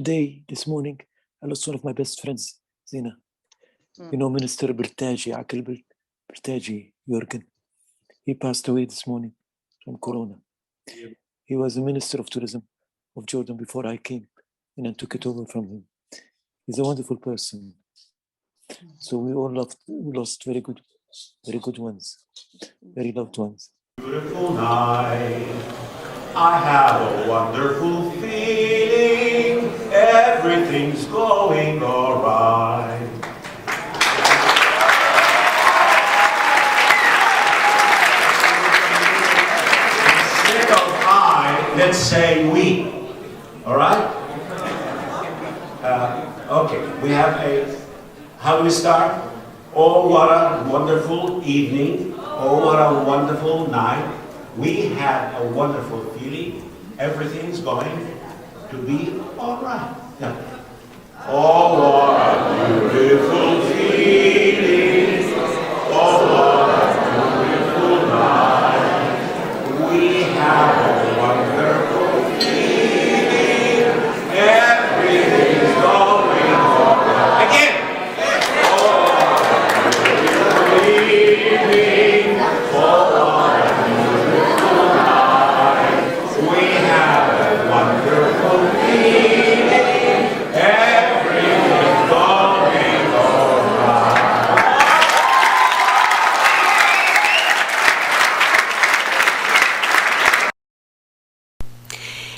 This morning, I lost one of my best friends, Zina. You know, Minister Beltaji, Akel Beltaji, Jürgen. He passed away this morning from Corona. He was the Minister of Tourism of Jordan before I came, and I took it over from him. He's a wonderful person. So we lost very good ones, very loved ones. Beautiful night, I have a wonderful feeling, everything's going all right. Instead of I, let's say we, all right? Okay, we have how do we start? Oh, what a wonderful evening. Oh, what a wonderful night. We have a wonderful feeling. Everything's going to be all right. Yeah. Oh, what a beautiful feeling. Oh, what a beautiful night. We have a wonderful feeling. Everything's going all right. Again.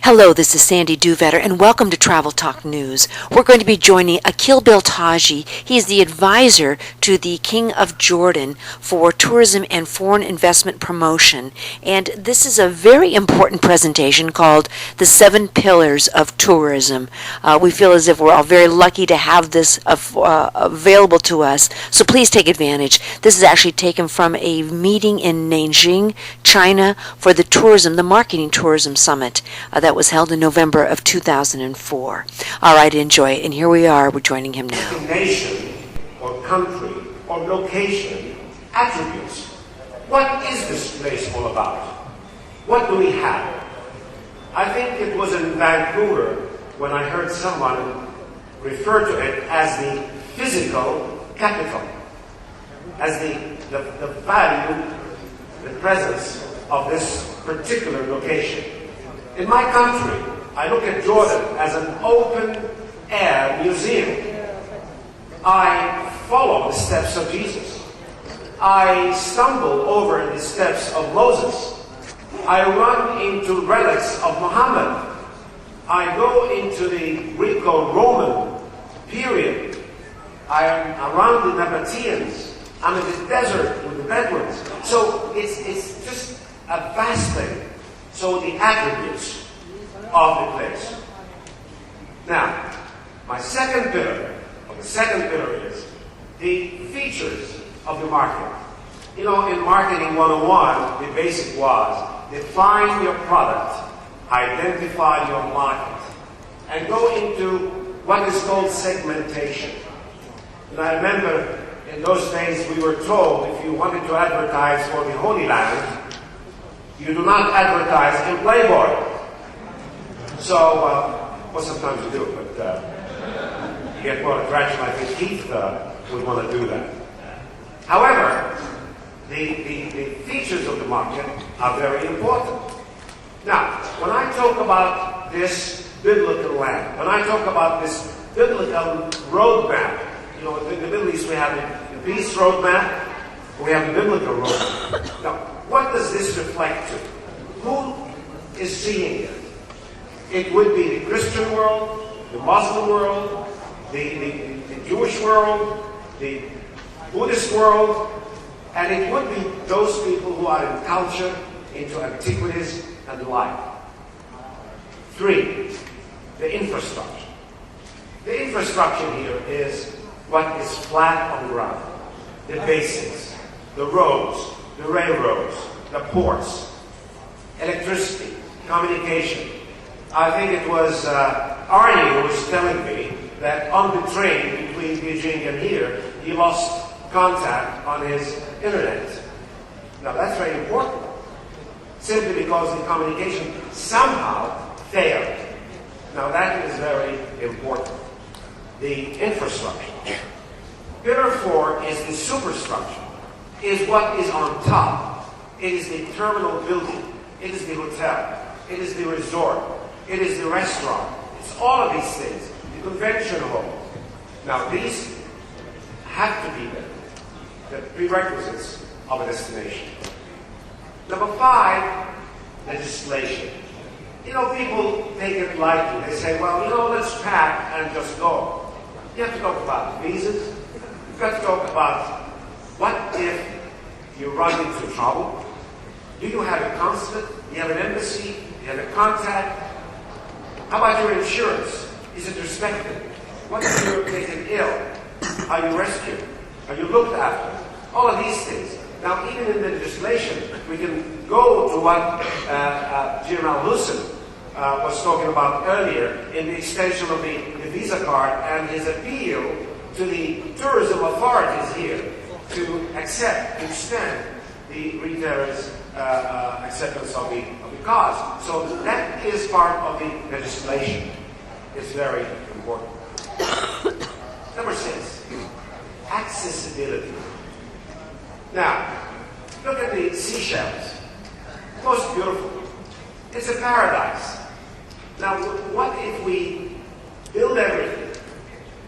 Hello, this is Sandy Duvetter, and welcome to Travel Talk News. We're going to be joining Akel Beltaji. He is the advisor to the King of Jordan for tourism and foreign investment promotion. And this is a very important presentation called The 7 Pillars of Tourism. We feel as if we're all very lucky to have this available to us, so please take advantage. This is actually taken from a meeting in Nanjing, China, for the Marketing Tourism Summit that was held in November of 2004. All right, enjoy it. And here we are. We're joining him now. Nation or country or location attributes. What is this place all about? What do we have? I think it was in Vancouver when I heard someone refer to it as the physical capital, as the value, the presence of this particular location. In my country, I look at Jordan as an open-air museum. I follow the steps of Jesus. I stumble over the steps of Moses. I run into relics of Muhammad. I go into the Greco-Roman period. I am around the Nabateans. I'm in the desert with the Bedouins. So it's just a vast thing. So the attributes of the place. Now, my second pillar is the features of the market. You know, in Marketing 101, the basic was define your product, identify your market, and go into what is called segmentation. And I remember in those days we were told if you wanted to advertise for the Holy Land, you do not advertise in Playboy. So, well, sometimes you do, but you get more attraction. I think Keith would want to do that. However, the features of the market are very important. Now, when I talk about this biblical land, when I talk about this biblical roadmap, you know, in the Middle East we have the peace roadmap, we have the biblical roadmap. Now, what does this reflect to? Who is seeing it? It would be the Christian world, the Muslim world, the Jewish world, the Buddhist world, and it would be those people who are in culture, into antiquities and the like. 3, the infrastructure. The infrastructure here is what is flat on the ground. The basics, the roads, the railroads, the ports, electricity, communication. I think it was Arnie who was telling me that on the train between Beijing and here, he lost contact on his internet. Now that's very important, simply because the communication somehow failed. Now that is very important. The infrastructure. Pillar 4 is the superstructure, is what is on top. It is the terminal building. It is the hotel. It is the resort. It is the restaurant. It's all of these things. The convention hall. Now these have to be the prerequisites of a destination. Number 5, legislation. You know, people take it lightly. They say, well, you know, let's pack and just go. You have to talk about visas. You've got to talk about what if you run into trouble. Do you have a consulate? Do you have an embassy? Do you have a contact? How about your insurance? Is it respected? What if you're taken ill? Are you rescued? Are you looked after? All of these things. Now, even in the legislation, we can go to what General Hussein was talking about earlier in the extension of the visa card and his appeal to the tourism authorities here to accept, to extend the retailers' acceptance of the cause. So that is part of the legislation. It's very important. Number 6, accessibility. Now, look at the Seychelles. Most beautiful. It's a paradise. Now, what if we build everything?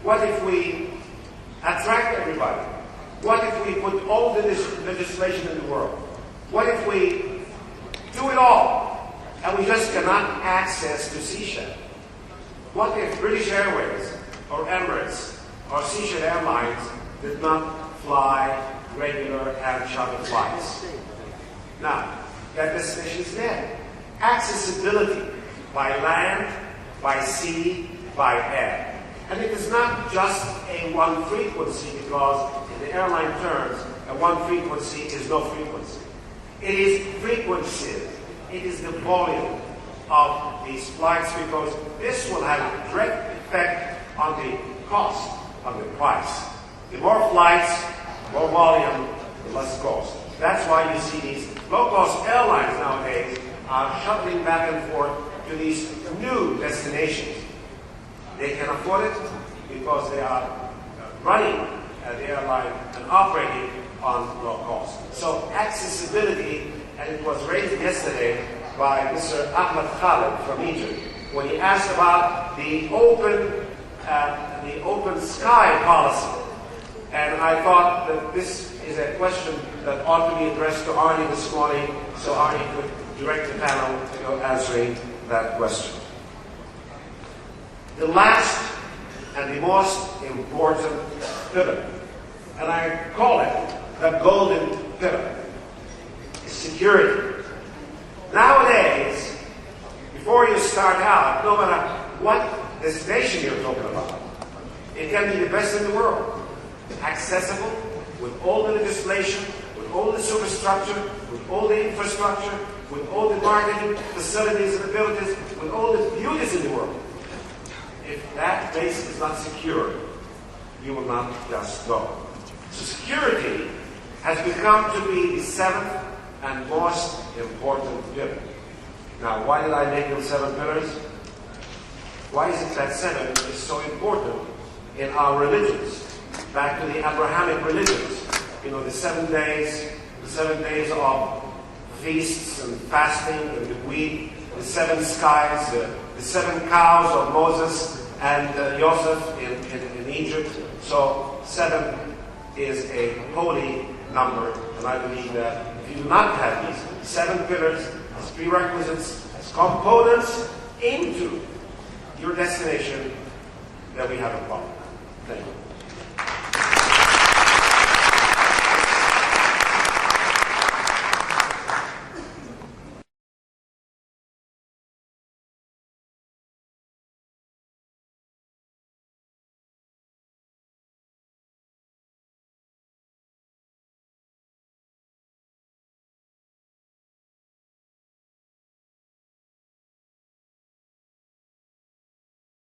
What if we attract everybody? What if we put all the legislation in the world? What if we do it all and we just cannot access to Seychelles? What if British Airways or Emirates or Seychelles Airlines did not fly regular and charter flights? Now, that destination is dead. Accessibility by land, by sea, by air. And it is not just a one frequency, because in the airline terms, a one frequency is no frequency. It is frequency. It is the volume of these flights, because this will have a direct effect on the cost, on the price. The more flights, more volume, the less cost. That's why you see these low-cost airlines nowadays are shuttling back and forth to these new destinations. They can afford it because they are running the airline and operating on low cost. So accessibility, and it was raised yesterday by Mr. Ahmed Khaled from Egypt when he asked about the open sky policy. And I thought that this is a question that ought to be addressed to Arnie this morning, so Arnie could direct the panel to answering that question. The last and the most important pillar, and I call it the golden pillar, is security. Nowadays, before you start out, no matter what destination you're talking about, it can be the best in the world, accessible, with all the legislation, with all the superstructure, with all the infrastructure, with all the marketing facilities and abilities, with all the beauties in the world. If that place is not secure, you will not just go. So security has become to be the 7th and most important pillar. Now, why did I make them 7 pillars? Why is it that 7 is so important in our religions? Back to the Abrahamic religions. You know, the 7 days of feasts and fasting and the wheat, the 7 skies, the 7 cows of Moses and Joseph in Egypt. So 7 is a holy number, and I believe that if you do not have these 7 pillars as prerequisites, as components into your destination, then we have a problem. Thank you.